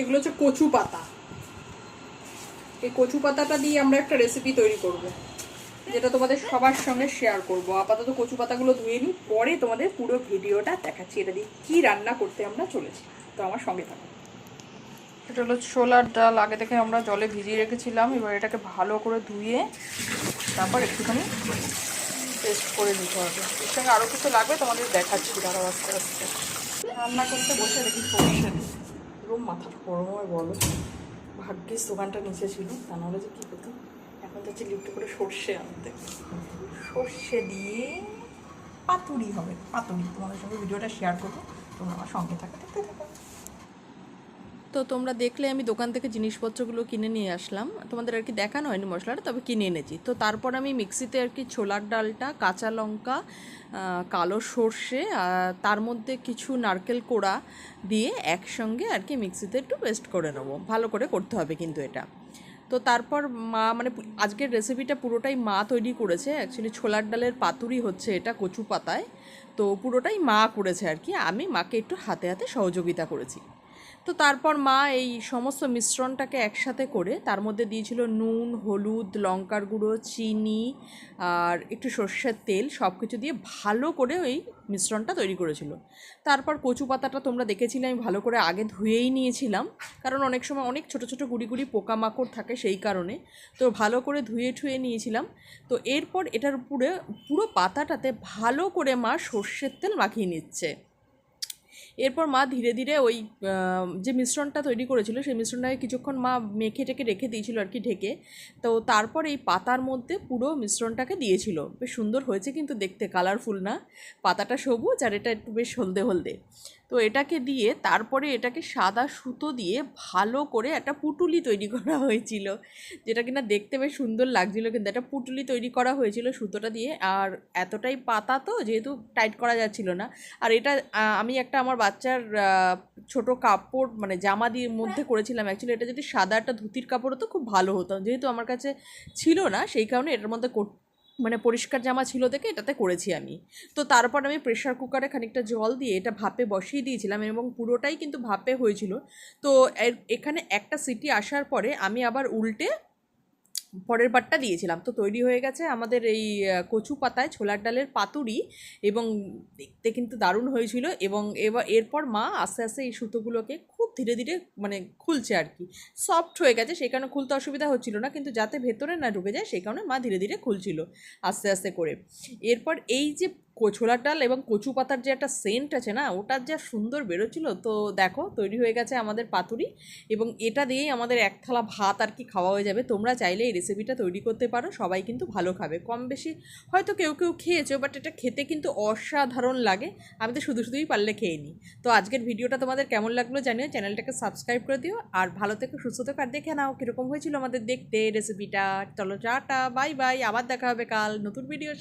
এগুলো হচ্ছে কচু পাতা। এই কচু পাতাটা দিয়ে আমরা একটা রেসিপি তৈরি করব, যেটা তোমাদের সবার সঙ্গে শেয়ার করব। আপাতত কচু পাতাগুলো ধুয়ে নিই, পরে তোমাদের পুরো ভিডিওটা দেখাচ্ছি এটা দিয়ে কী রান্না করতে আমরা চলেছি। তো আমার সঙ্গে থাকো। এটা হলো ছোলার ডাল, আগে থেকে আমরা জলে ভিজিয়ে রেখেছিলাম। এবার এটাকে ভালো করে ধুয়ে তারপর একটুখানি পেস্ট করে নিতে হবে। এর সঙ্গে আরও কিছু লাগবে তোমাদের দেখাচ্ছি, দাঁড়াও আস্তে আস্তে। রান্না করতে বসে দেখি সর্ষে এরকম মাথা গরম হয় বলো। ভাগ্যিস দোকানটা নিচে ছিল, তা নাহলে যে কী হতো। এখন তো হচ্ছে লিফ্ট করে সর্ষে আনতে, সর্ষে দিয়ে পাতুরি হবে। পাতুরি তোমাদের সঙ্গে ভিডিওটা শেয়ার করবো, তোমরা আমার সঙ্গে থাকো, দেখতে থাকো। তো তোমরা দেখলে আমি দোকান থেকে জিনিসপত্রগুলো কিনে নিয়ে আসলাম, তোমাদের আর কি দেখানো হয়নি মশলাটা, তবে কিনে এনেছি। তো তারপর আমি মিক্সিতে আর কি ছোলার ডালটা, কাঁচা লঙ্কা, কালো সর্ষে, তার মধ্যে কিছু নারকেল কোড়া দিয়ে একসঙ্গে আর কি মিক্সিতে একটু পেস্ট করে নেবো। ভালো করে করতে হবে কিন্তু এটা। তো তারপর মা মানে আজকের রেসিপিটা পুরোটাই মা তৈরি করেছে। অ্যাকচুয়ালি ছোলার ডালের পাতুরি হচ্ছে এটা কচু পাতায়। তো পুরোটাই মা করেছে আর কি, আমি মাকে একটু হাতে হাতে সহযোগিতা করেছি। তো তারপর মা এই সমস্ত মিশ্রণটাকে একসাথে করে তার মধ্যে দিয়েছিল নুন, হলুদ, লঙ্কার গুঁড়ো, চিনি আর একটু সর্ষের তেল, সব কিছু দিয়ে ভালো করে ওই মিশ্রণটা তৈরি করেছিল। তারপর কচু পাতাটা তোমরা দেখেছিলে আমি ভালো করে আগে ধুয়েই নিয়েছিলাম, কারণ অনেক সময় অনেক ছোটো ছোটো গুড়ি গুড়ি পোকামাকড় থাকে সেই কারণে। তো ভালো করে ধুয়ে ঠুয়ে নিয়েছিলাম। তো এরপর এটার উপরে পুরো পাতাটাতে ভালো করে মা সর্ষের তেল মাখিয়ে নিচ্ছে। এরপর মা ধীরে ধীরে ওই যে মিশ্রণটা তৈরি করেছিল সেই মিশ্রণটাকে কিছুক্ষণ মা মেখে টেকে রেখে দিয়েছিল আর কি ঢেকে। তো তারপর এই পাতার মধ্যে পুরো মিশ্রণটাকে দিয়েছিল। বেশ সুন্দর হয়েছে কিন্তু দেখতে, কালারফুল না, পাতাটা সবুজ আর এটা একটু বেশ হলদে হলদে। তো এটাকে দিয়ে তারপরে এটাকে সাদা সুতো দিয়ে ভালো করে একটা পুটুলি তৈরি করা হয়েছিল, যেটা কিনা দেখতে বেশ সুন্দর লাগছিল। কিন্তু একটা পুটুলি তৈরি করা হয়েছিল সুতোটা দিয়ে। আর এতটাই পাতা তো যেহেতু টাইট করা যাচ্ছিল না। আর এটা আমি একটা আমার বাচ্চার ছোট কাপড় মানে জামা দিয়ে মধ্যে করেছিলাম। অ্যাকচুয়ালি এটা যদি সাদা একটা ধুতির কাপড় হতো খুব ভালো হতো, যেহেতু আমার কাছে ছিল না সেই কারণে এটার মধ্যে মানে পরিষ্কার জামা ছিল দেখে এটাতে করেছি আমি। তো তারপর আমি প্রেশার কুকারে খানিকটা জল দিয়ে এটা ভাপে বসিয়ে দিয়েছিলাম এবং পুরোটাই কিন্তু ভাপে হয়েছিল। তো এখানে একটা সিটি আসার পরে আমি আবার উল্টে পরের বারটা দিয়েছিলাম। তো তৈরি হয়ে গেছে আমাদের এই কচু পাতায় ছোলার ডালের পাতুরি, এবং দেখতে কিন্তু দারুণ হয়েছিল। এবং এরপর মা আস্তে আস্তে এই সুতোগুলোকে খুব ধীরে ধীরে মানে খুলছে আর কি, সফট হয়ে গেছে সেই কারণে খুলতে অসুবিধা হচ্ছিল না, কিন্তু যাতে ভেতরে না ঢুকে যায় সেই কারণে মা ধীরে ধীরে খুলছিল আস্তে আস্তে করে। এরপর এই যে ছোলার ডাল এবং কচু পাতার যে একটা সেন্ট আছে না, ওটার যা সুন্দর বেরোচ্ছিল। তো দেখো তৈরি হয়ে গেছে আমাদের পাতুরি, এবং এটা দিয়েই আমাদের এক থালা ভাত আর কি খাওয়া হয়ে যাবে। তোমরা চাইলে এই রেসিপিটা তৈরি করতে পারো, সবাই কিন্তু ভালো খাবে। কম বেশি হয়তো কেউ কেউ খেয়েছো, বাট এটা খেতে কিন্তু অসাধারণ লাগে। আমি তো শুধু শুধুই পারলে খেয়ে নিই। তো আজকের ভিডিওটা তোমাদের কেমন লাগলো জানিও, চ্যানেলটাকে সাবস্ক্রাইব করে দিও, আর ভালো থেকো, সুস্থ থেকো, আর দেখে নাও কীরকম হয়েছিল আমাদের দেখতে রেসিপিটা। চলো টাটা, বাই বাই, আবার দেখা হবে কাল নতুন ভিডিও।